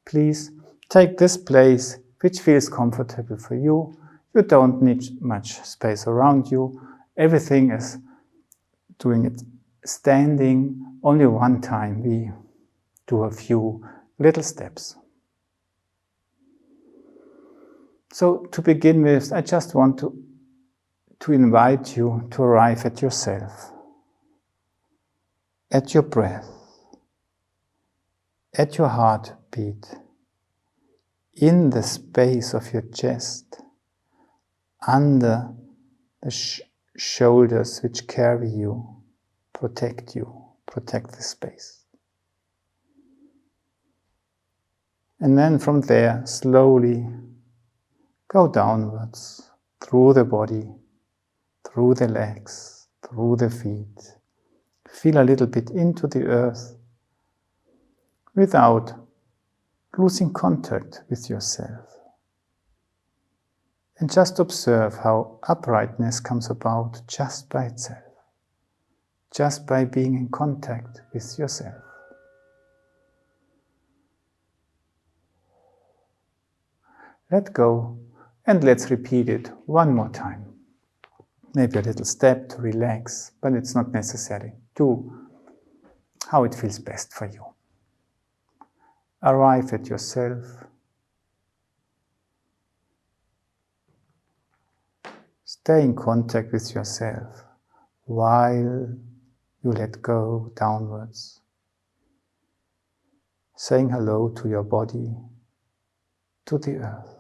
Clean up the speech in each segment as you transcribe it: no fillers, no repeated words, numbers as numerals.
please take this place which feels comfortable for you. You don't need much space around you. Everything is doing it standing. Only one time we do a few little steps. So to begin with, I just want to invite you to arrive at yourself, at your breath, at your heartbeat, in the space of your chest, under the shoulders which carry you, protect the space. And then from there, slowly go downwards, through the body, through the legs, through the feet. Feel a little bit into the earth without losing contact with yourself. And just observe how uprightness comes about just by itself, just by being in contact with yourself. Let go, and let's repeat it one more time. Maybe a little step to relax, but it's not necessary. Do how it feels best for you. Arrive at yourself. Stay in contact with yourself while you let go downwards. Saying hello to your body, to the earth.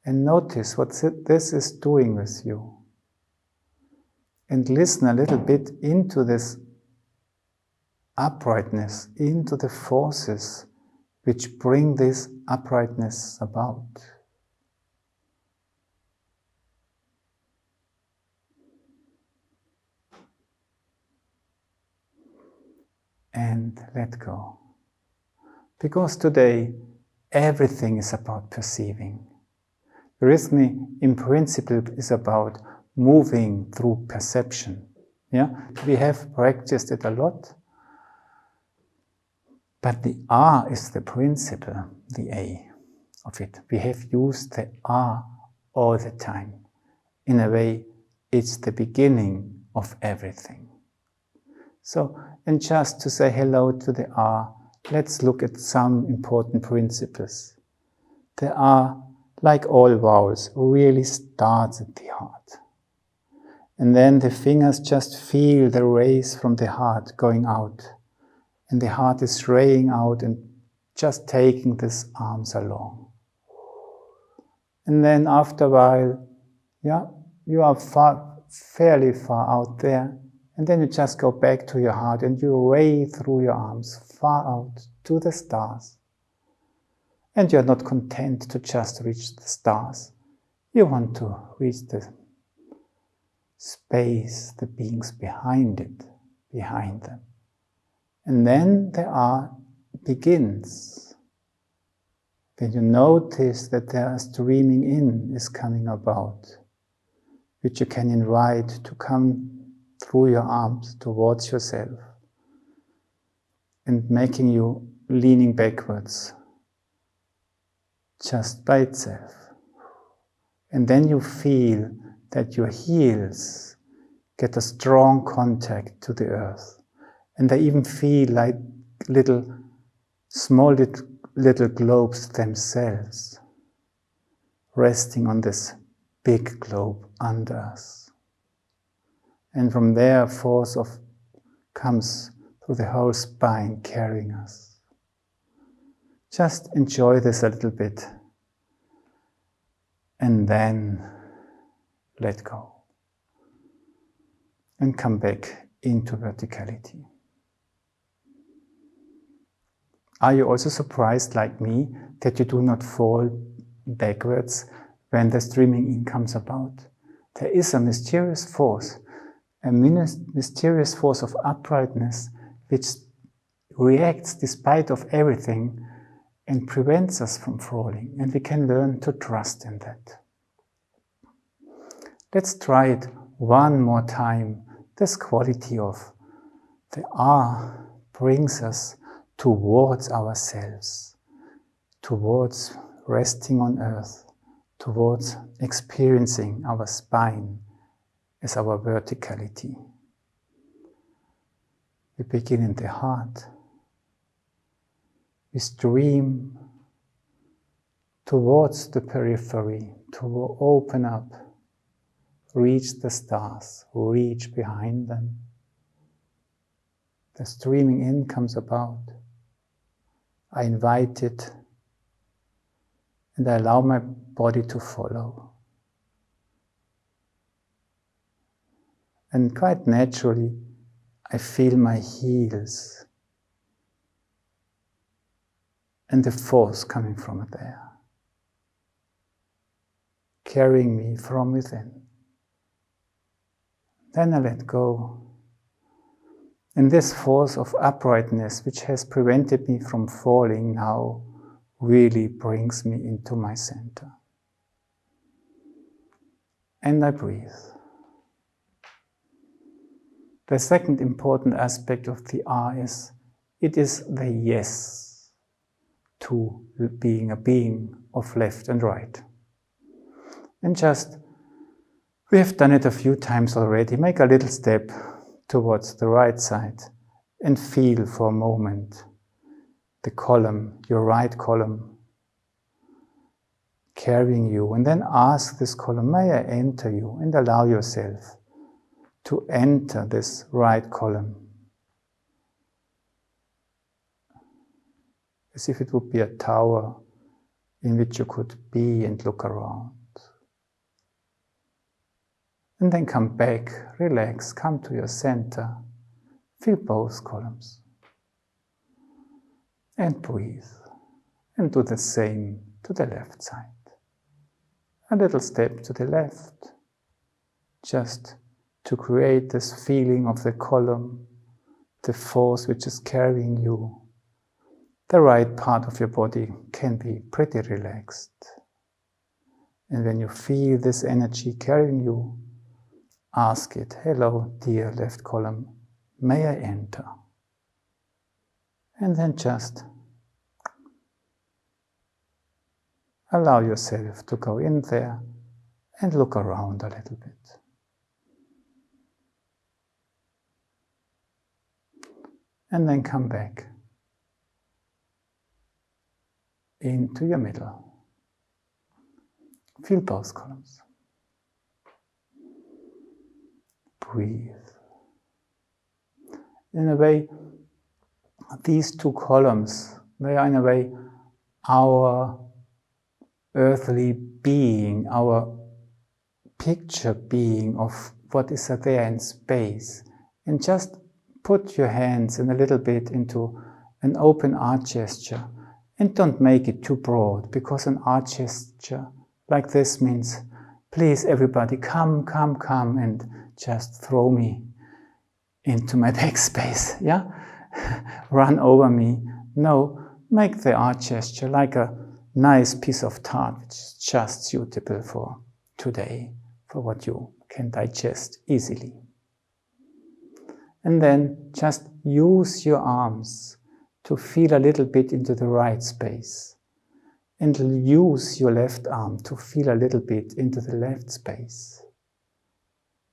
And notice what this is doing with you. And listen a little bit into this uprightness, into the forces which bring this uprightness about. And let go. Because today everything is about perceiving. Eurythmy, in principle, is about moving through perception. Yeah? We have practiced it a lot, but the R is the principle, the A of it. We have used the R all the time. In a way, it's the beginning of everything. So, and just to say hello to the R, let's look at some important principles. The R, like all vowels, really starts at the heart. And then the fingers just feel the rays from the heart going out. And the heart is raying out and just taking these arms along. And then after a while, you are fairly far out there. And then you just go back to your heart and you ray through your arms far out to the stars. And you're not content to just reach the stars. You want to reach the space, the beings behind it, behind them. And then the R begins. Then you notice that there a streaming in is coming about, which you can invite to come through your arms towards yourself and making you leaning backwards just by itself. And then you feel that your heels get a strong contact to the earth. And they even feel like small little globes themselves, resting on this big globe under us. And from there, a force comes through the whole spine, carrying us. Just enjoy this a little bit, and then let go. And come back into verticality. Are you also surprised, like me, that you do not fall backwards when the streaming in comes about? There is a mysterious force of uprightness which reacts despite of everything and prevents us from falling, and we can learn to trust in that. Let's try it one more time, this quality of the R brings us towards ourselves, towards resting on earth, towards experiencing our spine as our verticality. We begin in the heart. We stream towards the periphery, to open up, reach the stars, reach behind them. The streaming in comes about. I invite it, and I allow my body to follow. And quite naturally, I feel my heels and the force coming from there, carrying me from within. Then I let go. And this force of uprightness, which has prevented me from falling, now really brings me into my center. And I breathe. The second important aspect of the R is, it is the yes to being a being of left and right. And just, we have done it a few times already, make a little step towards the right side and feel for a moment the column, your right column, carrying you. And then ask this column, may I enter you? And allow yourself to enter this right column, as if it would be a tower in which you could be and look around. And then come back, relax, come to your center, feel both columns. And breathe. And do the same to the left side. A little step to the left, just to create this feeling of the column, the force which is carrying you. The right part of your body can be pretty relaxed. And when you feel this energy carrying you, ask it, hello, dear left column, may I enter? And then just allow yourself to go in there and look around a little bit. And then come back into your middle. Feel both columns. Breathe. In a way, these two columns, they are in a way our earthly being, our picture being of what is there in space. And just put your hands in a little bit into an open art gesture. And don't make it too broad, because an art gesture like this means, please everybody, come, and just throw me into my backspace, yeah? Run over me. No, make the art gesture like a nice piece of tart, which is just suitable for today, for what you can digest easily. And then just use your arms to feel a little bit into the right space. And use your left arm to feel a little bit into the left space.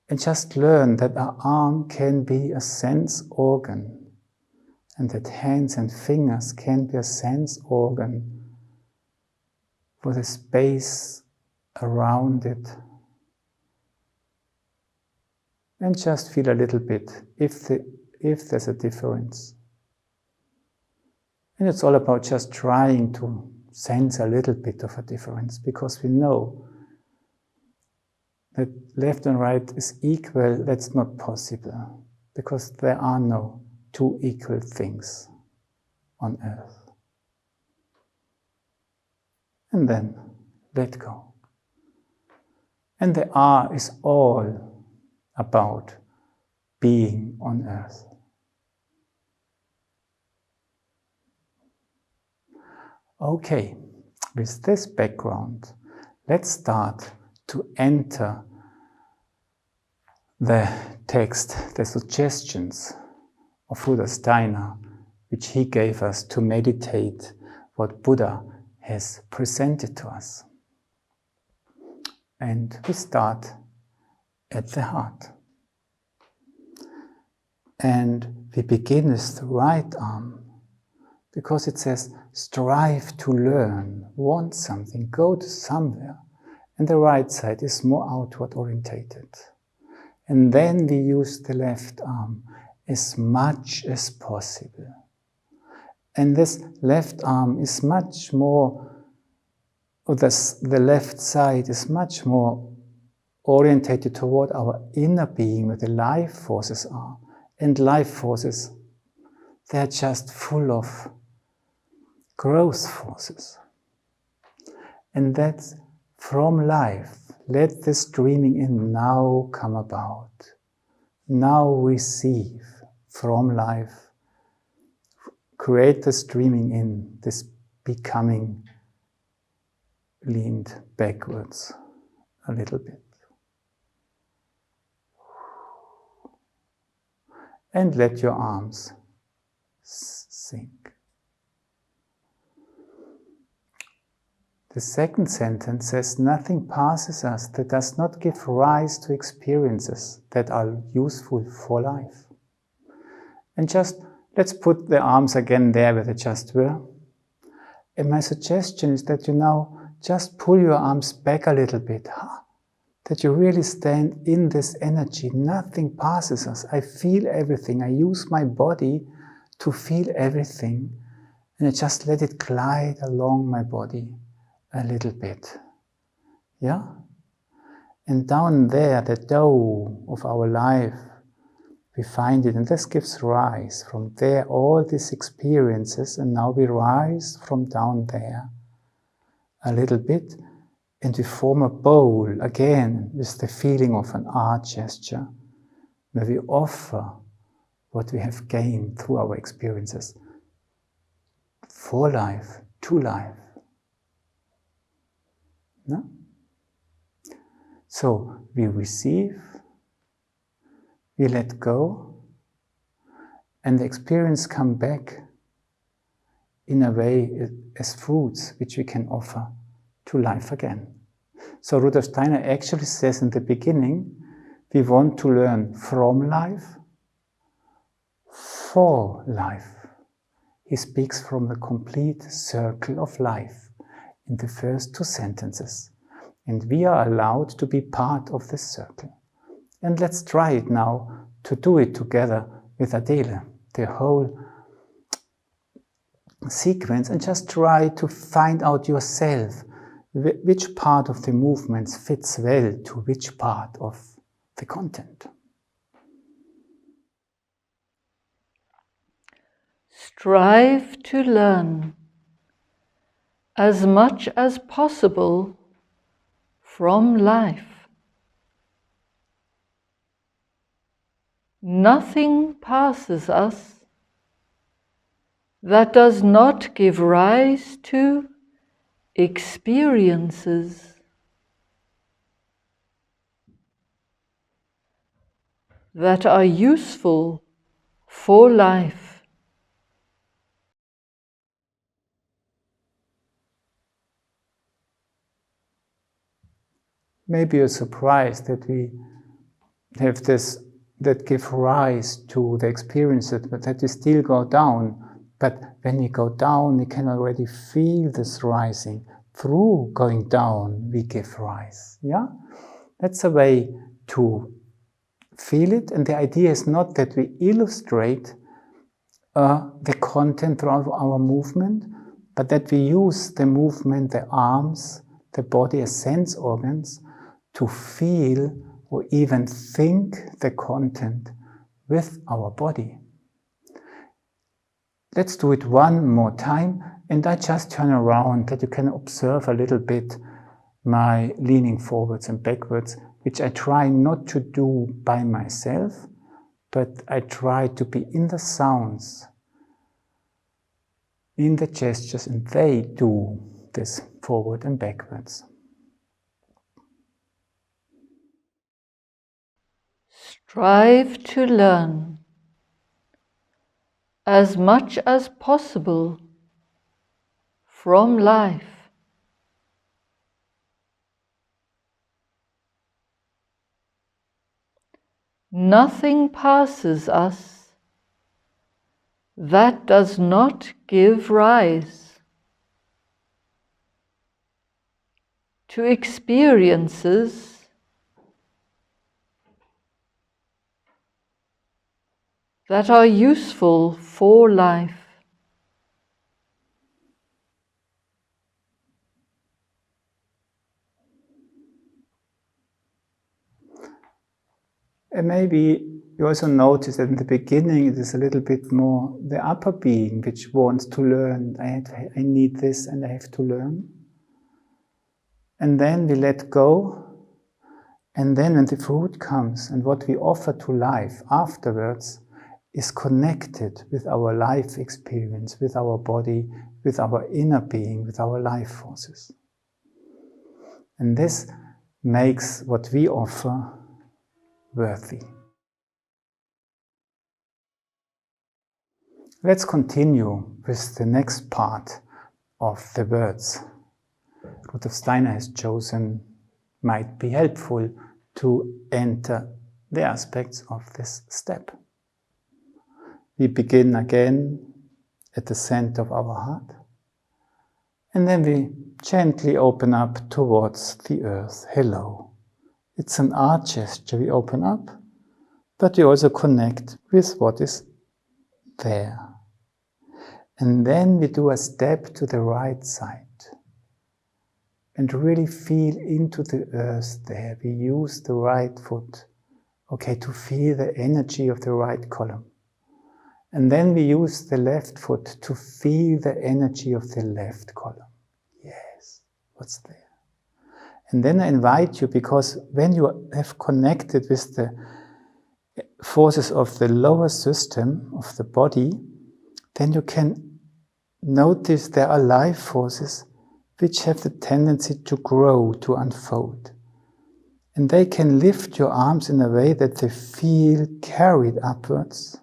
And just learn that our arm can be a sense organ. And that hands and fingers can be a sense organ for the space around it. And just feel a little bit if there's a difference. And it's all about just trying to sense a little bit of a difference, because we know that left and right is equal. That's not possible, because there are no two equal things on earth. And then let go. And the R is all about being on earth. Okay, with this background, let's start to enter the text, the suggestions of Rudolf Steiner which he gave us to meditate what Buddha has presented to us. And we start at the heart. And we begin with the right arm, because it says, strive to learn, want something, go to somewhere. And the right side is more outward orientated. And then we use the left arm as much as possible. And this left arm is much more, or the left side is much more orientated toward our inner being, where the life forces are. And life forces, they're just full of growth forces. And that's from life. Let the streaming in now come about. Now receive from life. Create the streaming in, this becoming leaned backwards a little bit. And let your arms sink. The second sentence says, nothing passes us that does not give rise to experiences that are useful for life. And just, let's put the arms again there where they just were. And my suggestion is that you now just pull your arms back a little bit. That you really stand in this energy. Nothing passes us. I feel everything. I use my body to feel everything. And I just let it glide along my body a little bit. Yeah? And down there, the dough of our life, we find it. And this gives rise. From there, all these experiences. And now we rise from down there a little bit. And we form a bowl, again, with the feeling of an art gesture, where we offer what we have gained through our experiences for life, to life. No? So we receive, we let go, and the experience comes back in a way as fruits which we can offer to life again. So Rudolf Steiner actually says in the beginning, we want to learn from life, for life. He speaks from the complete circle of life in the first two sentences. And we are allowed to be part of this circle. And let's try it now to do it together with Adele, the whole sequence, and just try to find out yourself which part of the movements fits well to which part of the content. Strive to learn as much as possible from life. Nothing passes us that does not give rise to experiences that are useful for life. Maybe you're surprised that we have this, that give rise to the experiences, but that we still go down. But when we go down, we can already feel this rising. Through going down, we give rise. Yeah? That's a way to feel it. And the idea is not that we illustrate the content throughout our movement, but that we use the movement, the arms, the body as sense organs to feel or even think the content with our body. Let's do it one more time, and I just turn around that you can observe a little bit my leaning forwards and backwards, which I try not to do by myself, but I try to be in the sounds, in the gestures, and they do this forward and backwards. Strive to learn as much as possible from life. Nothing passes us that does not give rise to experiences that are useful for life. And maybe you also notice that in the beginning it is a little bit more the upper being which wants to learn. I need this and I have to learn. And then we let go. And then when the fruit comes and what we offer to life afterwards is connected with our life experience, with our body, with our inner being, with our life forces. And this makes what we offer worthy. Let's continue with the next part of the words Rudolf Steiner has chosen might be helpful to enter the aspects of this step. We begin again at the center of our heart, and then we gently open up towards the earth. Hello. It's an art gesture. We open up, but we also connect with what is there. And then we do a step to the right side and really feel into the earth there. We use the right foot, to feel the energy of the right column. And then we use the left foot to feel the energy of the left column. Yes, what's there? And then I invite you, because when you have connected with the forces of the lower system of the body, then you can notice there are life forces which have the tendency to grow, to unfold. And they can lift your arms in a way that they feel carried upwards,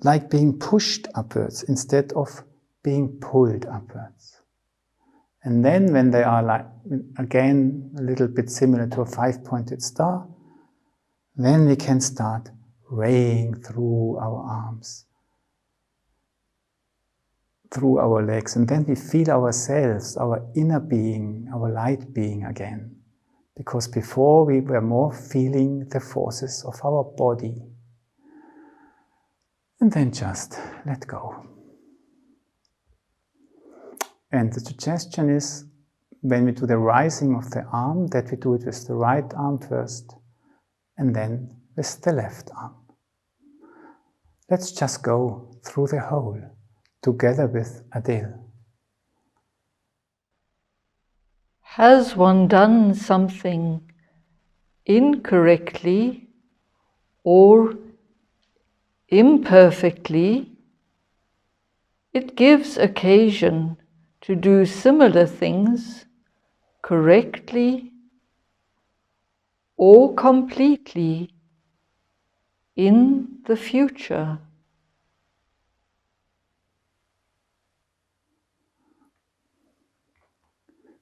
like being pushed upwards instead of being pulled upwards. And then when they are like, again, a little bit similar to a 5-pointed star, then we can start raying through our arms, through our legs, and then we feel ourselves, our inner being, our light being again. Because before we were more feeling the forces of our body. And then just let go. And the suggestion is, when we do the rising of the arm, that we do it with the right arm first, and then with the left arm. Let's just go through the whole, together with Adele. Has one done something incorrectly or imperfectly, it gives occasion to do similar things correctly or completely in the future.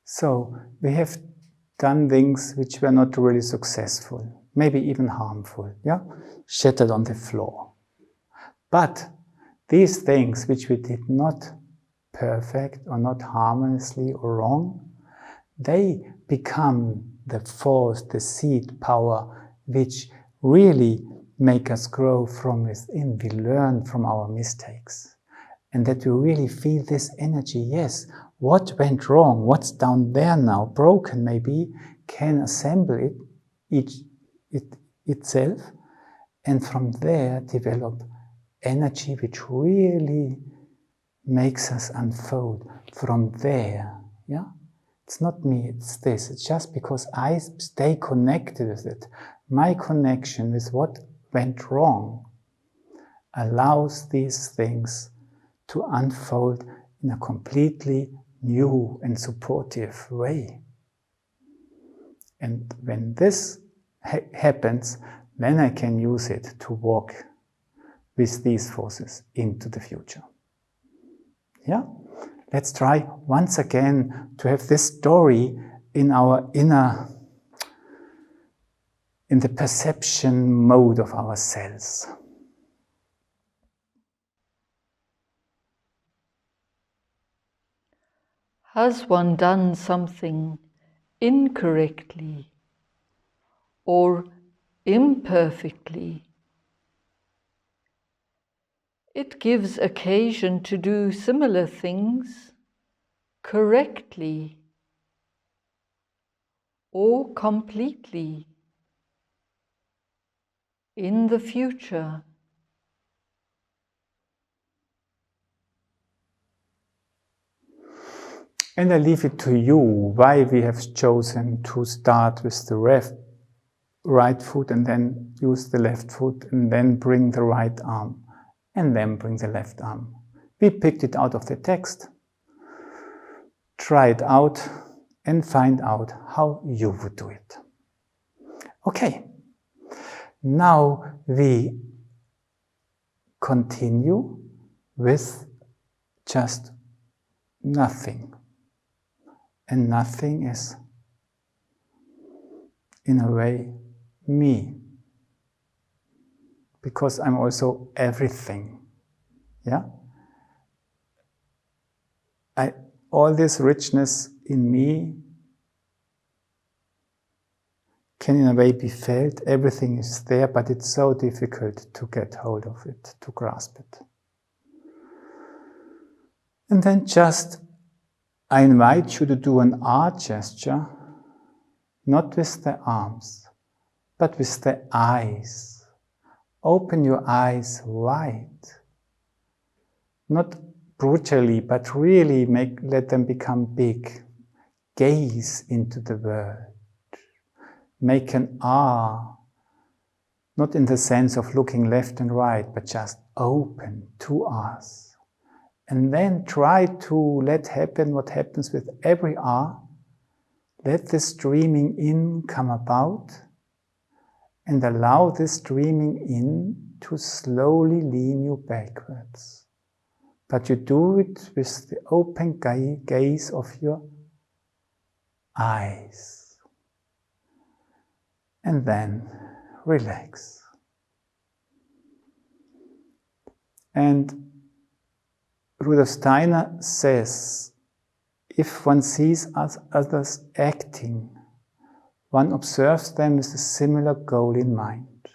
So, we have done things which were not really successful, maybe even harmful, shattered on the floor. But these things which we did not perfect or not harmoniously or wrong, they become the force, the seed power, which really make us grow from within. We learn from our mistakes. And that we really feel this energy, yes, what went wrong, what's down there now, broken maybe, can assemble itself, and from there develop energy which really makes us unfold. From there, it's not me, it's this. It's just because I stay connected with it. My connection with what went wrong allows these things to unfold in a completely new and supportive way. And when this happens, then I can use it to walk with these forces into the future. Yeah? Let's try once again to have this story in our inner, in the perception mode of ourselves. Has one done something incorrectly or imperfectly? It gives occasion to do similar things correctly or completely in the future. And I leave it to you why we have chosen to start with the right foot and then use the left foot and then bring the right arm and then bring the left arm. We picked it out of the text. Try it out and find out how you would do it. Okay, now we continue with just nothing. And nothing is, in a way, me. Because I'm also everything. Yeah? All this richness in me can in a way be felt. Everything is there, but it's so difficult to get hold of it, to grasp it. And then just I invite you to do an R gesture, not with the arms, but with the eyes. Open your eyes wide. Not brutally, but really let them become big. Gaze into the world. Make an R, not in the sense of looking left and right, but just open, 2 R's. And then try to let happen what happens with every R. Let the streaming in come about and allow the streaming in to slowly lean you backwards. But you do it with the open gaze of your eyes. And then relax. And Rudolf Steiner says, if one sees others acting, one observes them with a similar goal in mind.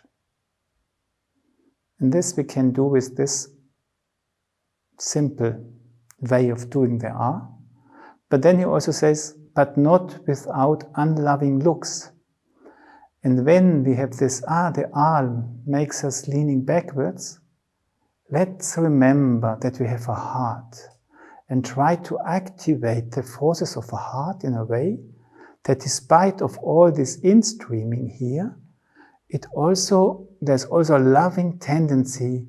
And this we can do with this simple way of doing the R. But then he also says, but not without unloving looks. And when we have this R, the R makes us leaning backwards, let's remember that we have a heart and try to activate the forces of a heart in a way that despite of all this in-streaming here, there's also a loving tendency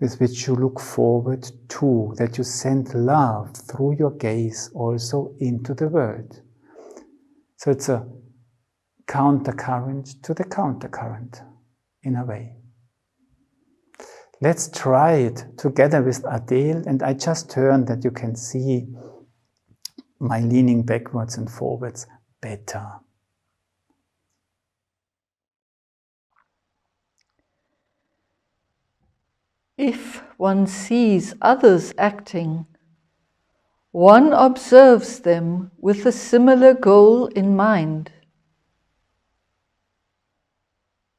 with which you look forward to, that you send love through your gaze also into the world. So it's a countercurrent to the countercurrent in a way. Let's try it together with Adele, and I just turn that you can see my leaning backwards and forwards better. If one sees others acting, one observes them with a similar goal in mind,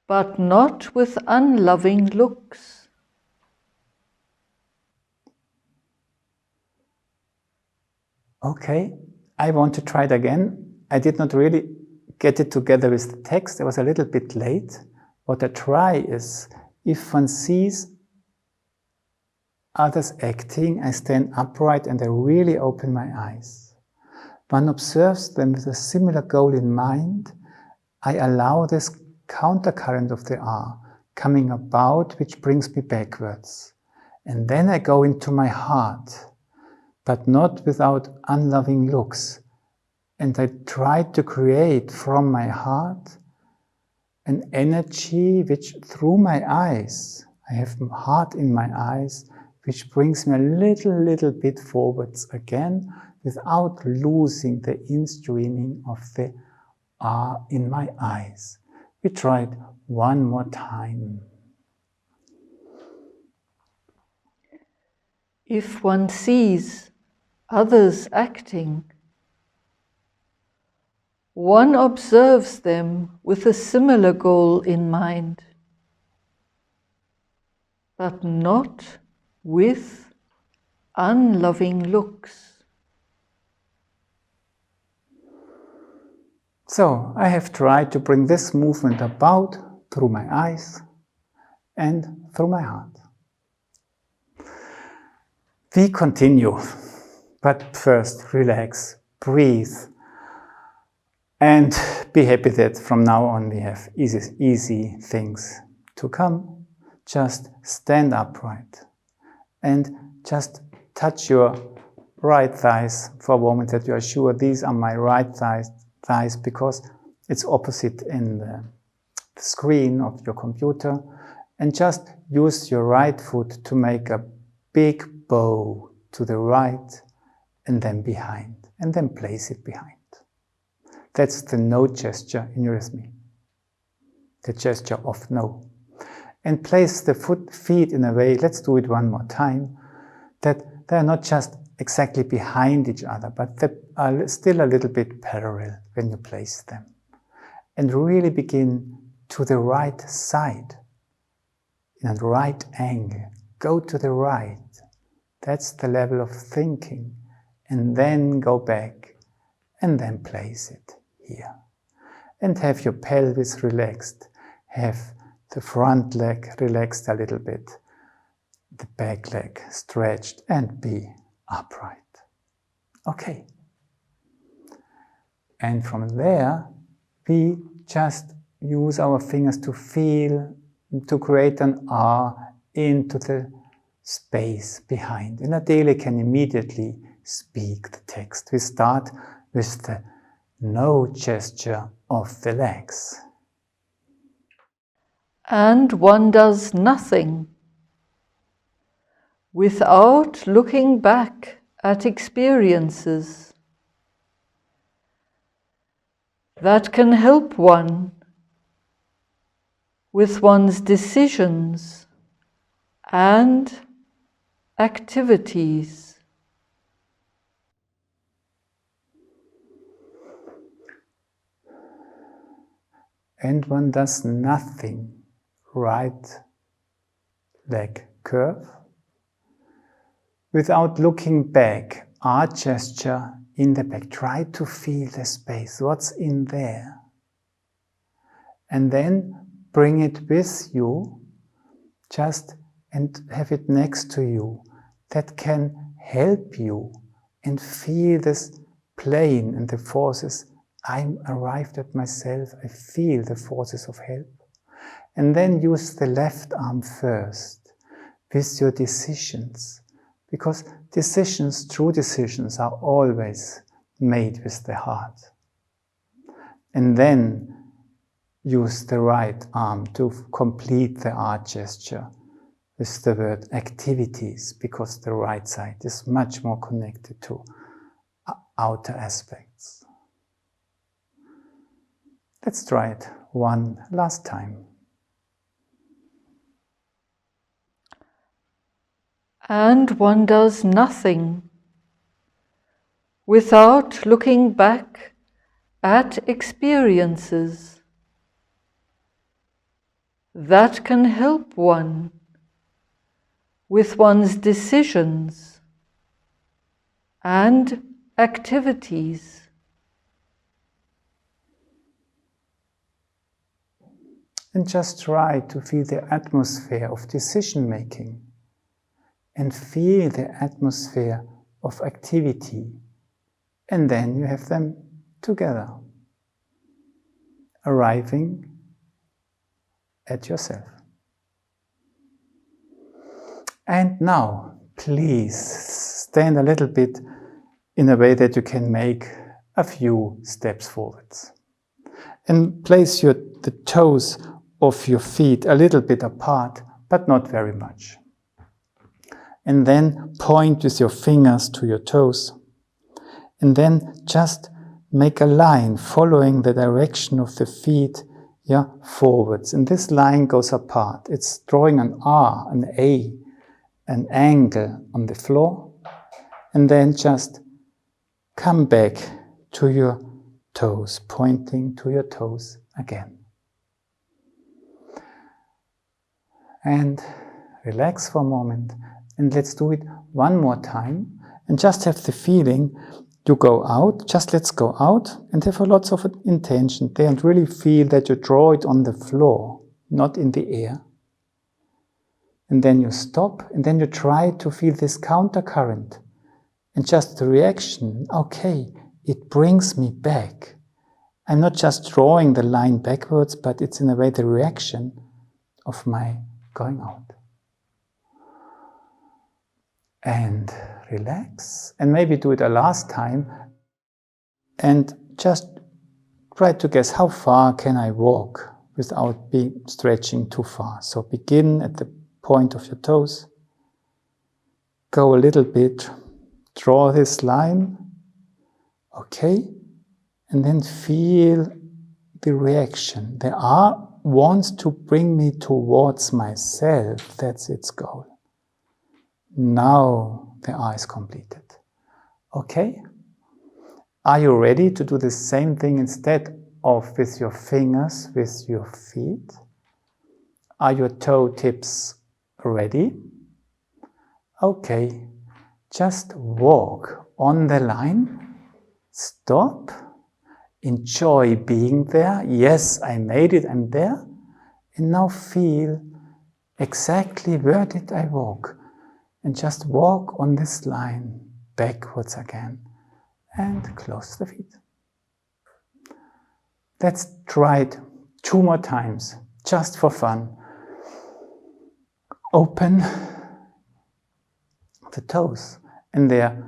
but not with unloving looks. Okay, I want to try it again. I did not really get it together with the text. I was a little bit late. What I try is, if one sees others acting, I stand upright and I really open my eyes. One observes them with a similar goal in mind. I allow this countercurrent of the R coming about, which brings me backwards. And then I go into my heart, but not without unloving looks. And I try to create from my heart an energy which through my eyes I have heart in my eyes, which brings me a little bit forwards again, without losing the in-streaming of the R in my eyes. We try it one more time. If one sees others acting, one observes them with a similar goal in mind, but not with unloving looks. So I have tried to bring this movement about through my eyes and through my heart. We continue, but first relax, breathe, and be happy that from now on we have easy things to come. Just stand upright and just touch your right thighs for a moment, that you are sure these are my right thighs, because it's opposite in the screen of your computer. And just use your right foot to make a big bow to the right and then behind, and then place it behind. That's the no gesture in eurythmy, the gesture of no. And place the feet in a way, let's do it one more time, that they are not just exactly behind each other, but they are still a little bit parallel when you place them. And really begin to the right side, in a right angle. Go to the right. That's the level of thinking. And then go back and then place it here. And have your pelvis relaxed. Have the front leg relaxed a little bit. The back leg stretched, and be upright. Okay. And from there, we just use our fingers to feel, to create an R into the space behind. And Adele can immediately speak the text. We start with the no gesture of the legs. And one does nothing without looking back at experiences that can help one with one's decisions and activities. And one does nothing. Right leg curve. Without looking back, R gesture in the back. Try to feel the space, what's in there. And then bring it with you, just and have it next to you. That can help you and feel this plane and the forces. I'm arrived at myself, I feel the forces of help. And then use the left arm first with your decisions. Because decisions, true decisions, are always made with the heart. And then use the right arm to complete the R gesture with the word activities, because the right side is much more connected to outer aspects. Let's try it one last time. And one does nothing without looking back at experiences that can help one with one's decisions and activities. And just try to feel the atmosphere of decision making. And feel the atmosphere of activity. And then you have them together, arriving at yourself. And now, please stand a little bit in a way that you can make a few steps forwards. And place the toes of your feet a little bit apart but not very much. And then point with your fingers to your toes. And then just make a line following the direction of the feet, forwards. And this line goes apart. It's drawing an R, an A, an angle on the floor. And then just come back to your toes, pointing to your toes again. And relax for a moment. And let's do it one more time. And just have the feeling you go out, just let's go out and have lots of intention there and really feel that you draw it on the floor, not in the air. And then you stop and then you try to feel this counter current and just the reaction, okay, it brings me back. I'm not just drawing the line backwards, but it's in a way the reaction of my going out. And relax, and maybe do it a last time, and just try to guess how far can I walk without stretching too far. So begin at the point of your toes, go a little bit, draw this line, okay, and then feel the reaction. The R wants to bring me towards myself, that's its goal. Now the R is completed. Okay? Are you ready to do the same thing instead of with your fingers, with your feet? Are your toe tips ready? Okay, just walk on the line, stop, enjoy being there. Yes, I made it, I'm there. And now feel exactly where did I walk? And just walk on this line backwards again and close the feet. Let's try it 2 more times, just for fun. Open the toes, and there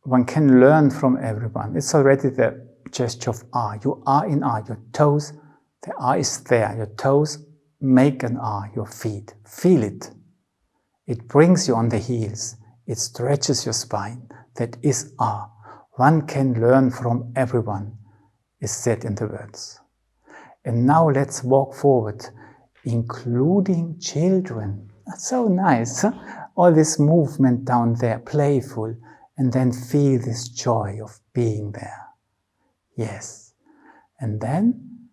one can learn from everyone. It's already the gesture of R. You are in R, your toes, the R is there. Your toes make an R, your feet. Feel it. It brings you on the heels. It stretches your spine. That is R. One can learn from everyone, is said in the words. And now let's walk forward, including children. That's so nice. Huh? All this movement down there, playful, and then feel this joy of being there. Yes. And then,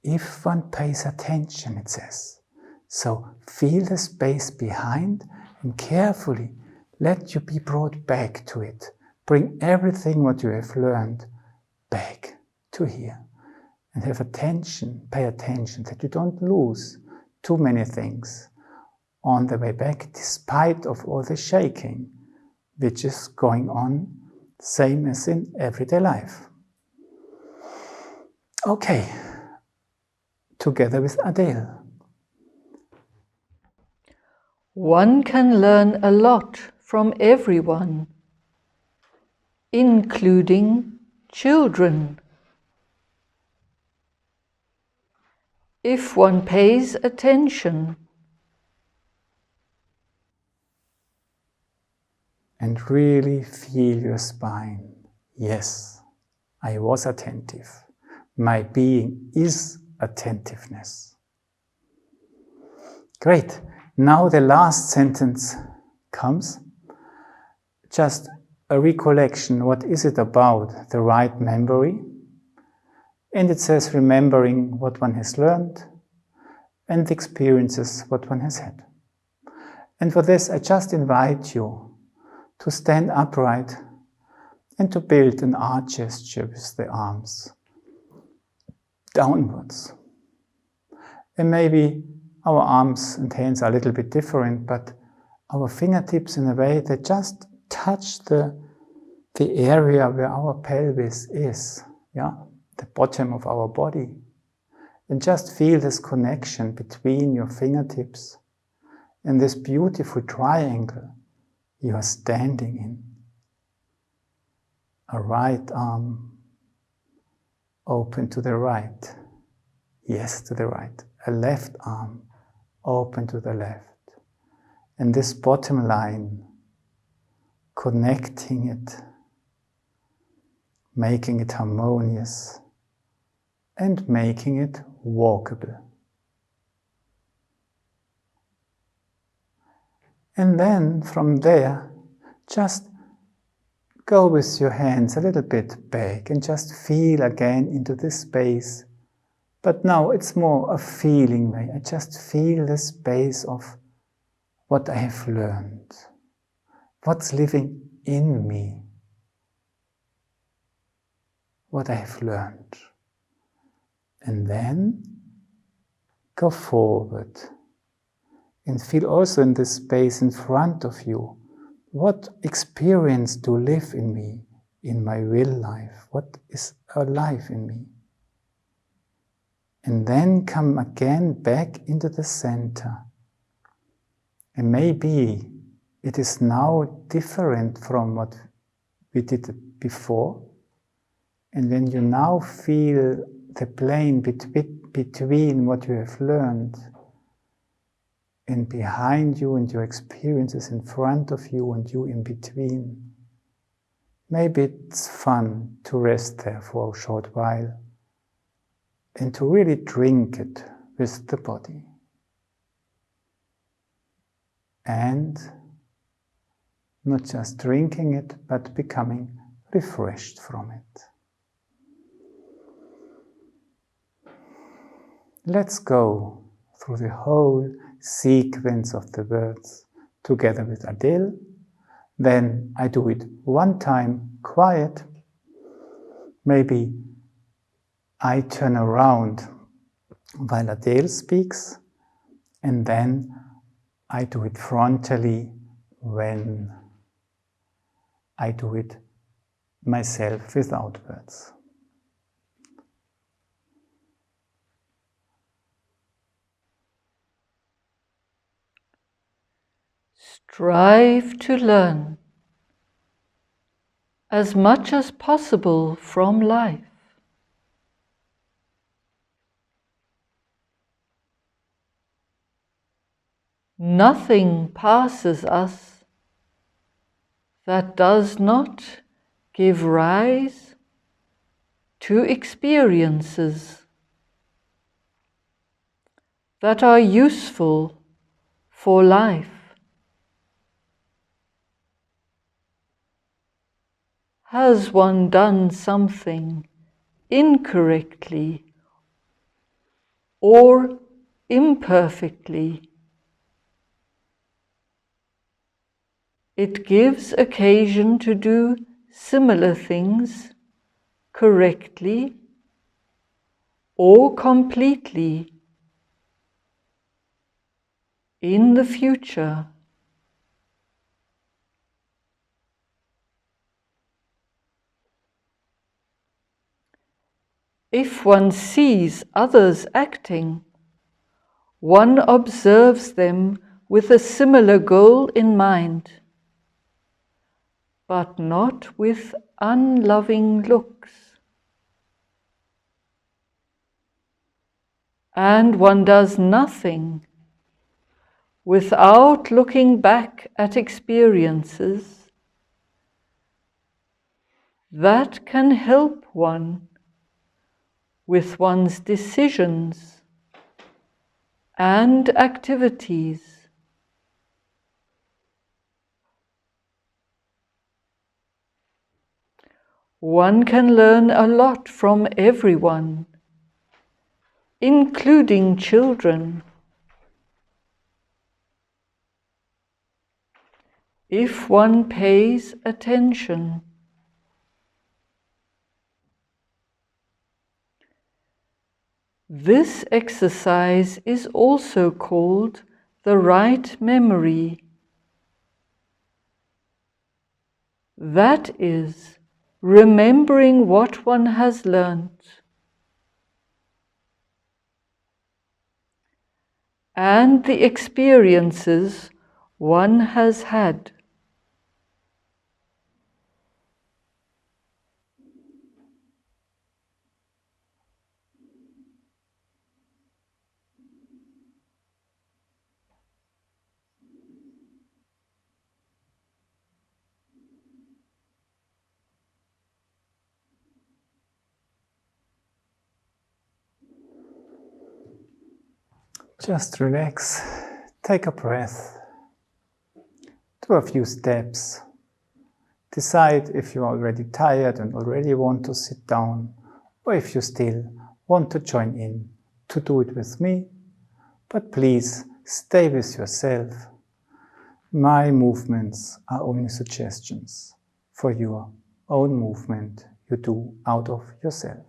if one pays attention, it says, so feel the space behind and carefully let you be brought back to it. Bring everything what you have learned back to here. And have attention, pay attention that you don't lose too many things on the way back, despite of all the shaking, which is going on, same as in everyday life. Okay, together with Adele. One can learn a lot from everyone, including children. If one pays attention. And really feel your spine. Yes, I was attentive. My being is attentiveness. Great. Now the last sentence comes. Just a recollection. What is it about? The right memory. And it says remembering what one has learned and experiences what one has had. And for this, I just invite you to stand upright and to build an R gesture with the arms downwards. And maybe our arms and hands are a little bit different, but our fingertips in a way that just touch the area where our pelvis is, the bottom of our body. And just feel this connection between your fingertips and this beautiful triangle you are standing in. A right arm open to the right. Yes, to the right. A left arm open to the left. And this bottom line, connecting it, making it harmonious, and making it walkable. And then from there, just go with your hands a little bit back and just feel again into this space. But now it's more a feeling way. I just feel the space of what I have learned, what's living in me, what I have learned. And then go forward and feel also in this space in front of you, what experience do live in me, in my real life? What is alive in me? And then come again back into the center. And maybe it is now different from what we did before. And when you now feel the plane between what you have learned and behind you and your experiences in front of you and you in between, maybe it's fun to rest there for a short while and to really drink it with the body. And not just drinking it, but becoming refreshed from it. Let's go through the whole sequence of the words together with Adele. Then I do it one time quiet. Maybe I turn around while Adele speaks, and then I do it frontally when I do it myself without words. Strive to learn as much as possible from life. Nothing passes us that does not give rise to experiences that are useful for life. Has one done something incorrectly or imperfectly, it gives occasion to do similar things correctly or completely in the future. If one sees others acting, one observes them with a similar goal in mind, but not with unloving looks. And one does nothing without looking back at experiences that can help one with one's decisions and activities. One can learn a lot from everyone, including children, if one pays attention. This exercise is also called the right memory. That is, remembering what one has learnt and the experiences one has had. Just relax, take a breath, do a few steps. Decide if you're already tired and already want to sit down, or if you still want to join in to do it with me. But please stay with yourself. My movements are only suggestions for your own movement you do out of yourself.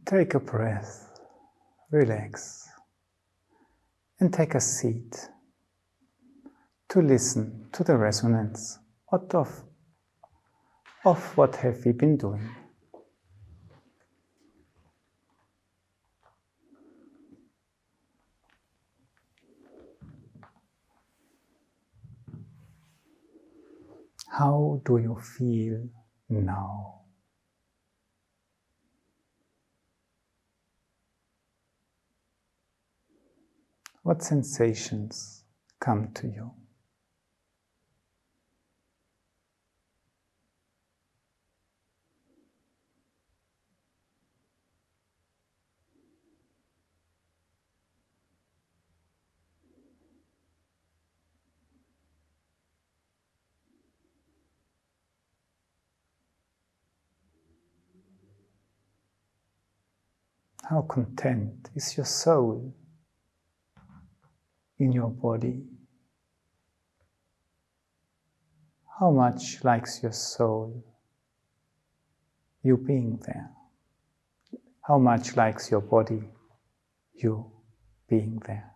Take a breath, relax, and take a seat to listen to the resonance of what have we been doing. How do you feel now? What sensations come to you? How content is your soul in your body? How much likes your soul you being there? How much likes your body you being there?